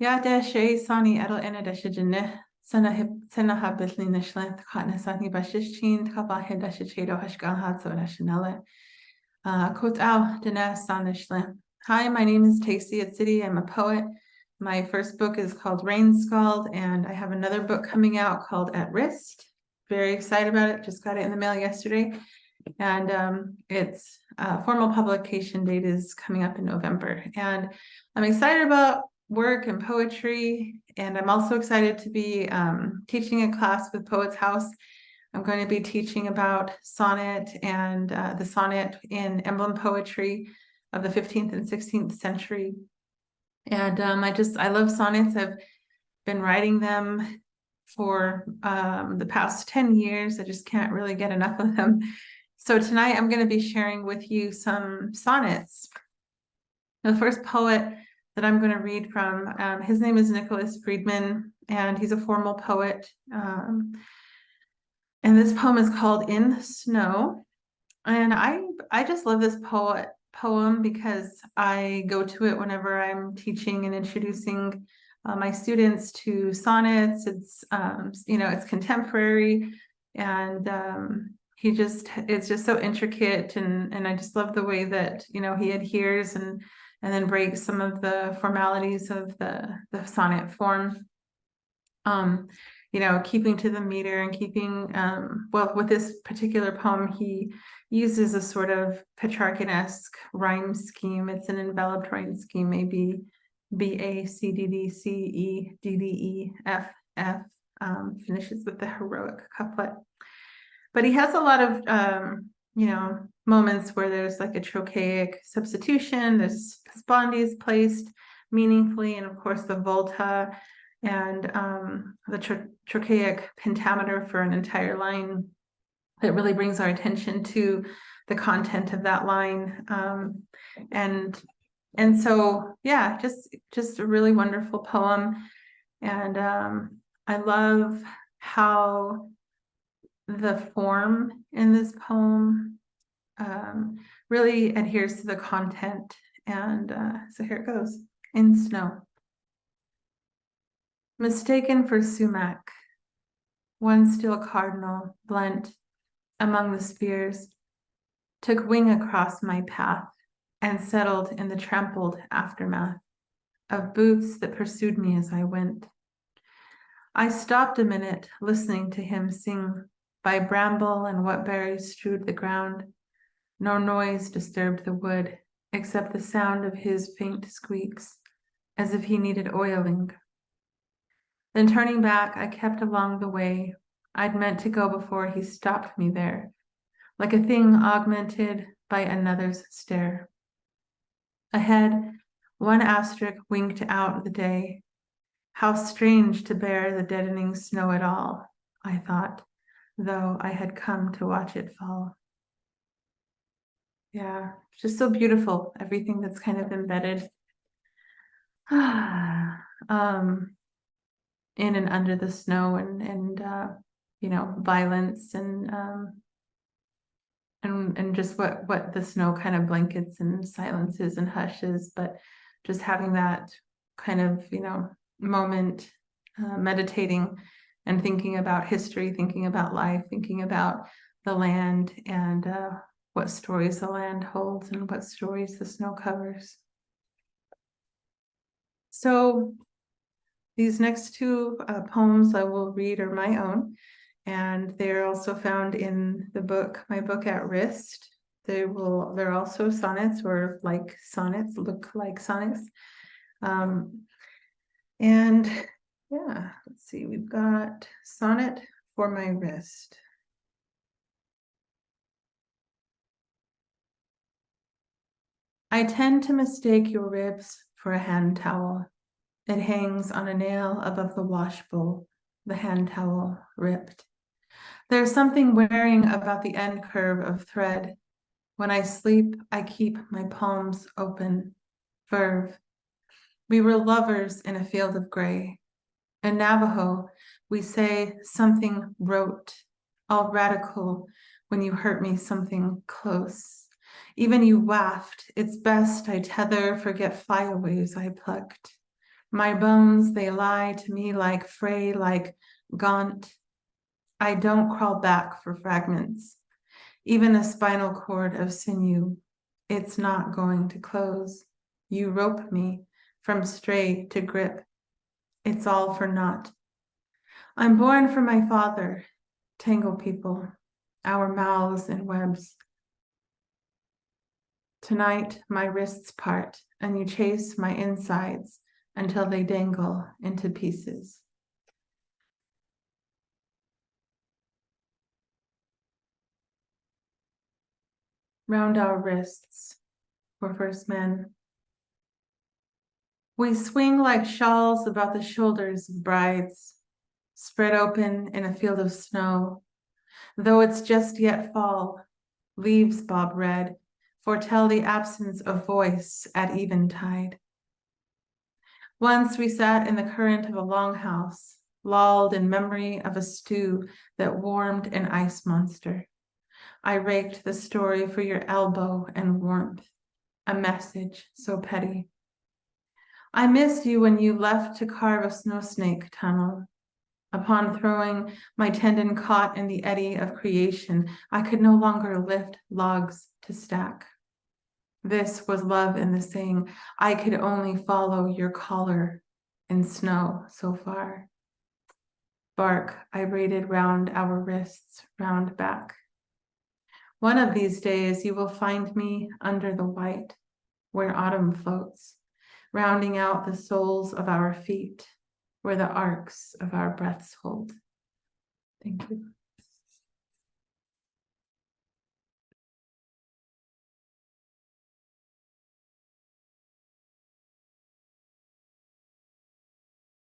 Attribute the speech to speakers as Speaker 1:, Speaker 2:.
Speaker 1: Yada shay sani edel enedeshijine, senahabitli nishlant, katnesani bashichin, kabahedeshichedo hashgalhat sonashinele. Quote out dene sanishlan. Hi, my name is Tacey Atsitty. I'm a poet. My first book is called Rain Scald, and I have another book coming out called At Wrist. Very excited about it. Just got it in the mail yesterday. And its formal publication date is coming up in November. And I'm excited about work and poetry, and I'm also excited to be teaching a class with Poets House. I'm going to be teaching about sonnet and the sonnet in emblem poetry of the 15th and 16th century. And I love sonnets. I've been writing them for the past 10 years. I just can't really get enough of them. So tonight I'm going to be sharing with you some sonnets. The first poet that I'm going to read from, his name is Nicholas Friedman, and he's a formal poet. And this poem is called In Snow. And I just love this poem because I go to it whenever I'm teaching and introducing my students to sonnets. It's it's contemporary, and it's just so intricate, and I just love the way that he adheres and then breaks some of the formalities of the sonnet form. Keeping to the meter and keeping with this particular poem, he uses a sort of Petrarchan-esque rhyme scheme. It's an enveloped rhyme scheme, maybe B-A-C-D-D-C-E-D-D-E-F-F, finishes with the heroic couplet. But he has a lot of moments where there's like a trochaic substitution, there's spondies placed meaningfully, and of course the volta and the trochaic pentameter for an entire line that really brings our attention to the content of that line. And so, yeah, just a really wonderful poem. And I love how the form in this poem really adheres to the content. And so here it goes. In Snow. Mistaken for sumac, one still cardinal, blent among the spears, took wing across my path and settled in the trampled aftermath of boots that pursued me as I went. I stopped a minute, listening to him sing by bramble and what berries strewed the ground. No noise disturbed the wood, except the sound of his faint squeaks, as if he needed oiling. Then turning back, I kept along the way I'd meant to go before he stopped me there, like a thing augmented by another's stare. Ahead, one asterisk winked out the day. How strange to bear the deadening snow at all, I thought, though I had come to watch it fall. Yeah, just so beautiful, everything that's kind of embedded in and under the snow, and violence and just what the snow kind of blankets and silences and hushes, but just having that kind of moment, meditating and thinking about history, thinking about life, thinking about the land, and what stories the land holds and what stories the snow covers. So these next two poems I will read are my own, and they're also found in the book, my book At Wrist. They're also sonnets, or like sonnets, look like sonnets. And yeah, let's see, we've got Sonnet for My Wrist. I tend to mistake your ribs for a hand towel. It hangs on a nail above the wash bowl, the hand towel ripped. There's something wearing about the end curve of thread. When I sleep, I keep my palms open. Verve. We were lovers in a field of gray. In Navajo, we say something wrote, all radical when you hurt me something close. Even you waft, it's best I tether, forget flyways I plucked. My bones, they lie to me like fray, like gaunt. I don't crawl back for fragments. Even a spinal cord of sinew, it's not going to close. You rope me from stray to grip. It's all for naught. I'm born for my father, tangle people, our mouths in webs. Tonight, my wrists part, and you chase my insides until they dangle into pieces. Round our wrists, for first men. We swing like shawls about the shoulders of brides, spread open in a field of snow. Though it's just yet fall, leaves bob red, foretell the absence of voice at eventide. Once we sat in the current of a longhouse, lulled in memory of a stew that warmed an ice monster. I raked the story for your elbow and warmth, a message so petty. I missed you when you left to carve a snow snake tunnel. Upon throwing my tendon caught in the eddy of creation, I could no longer lift logs to stack. This was love in the saying, I could only follow your collar in snow so far. Bark I braided round our wrists, round back. One of these days you will find me under the white, where autumn floats, rounding out the soles of our feet, where the arcs of our breaths hold. Thank you.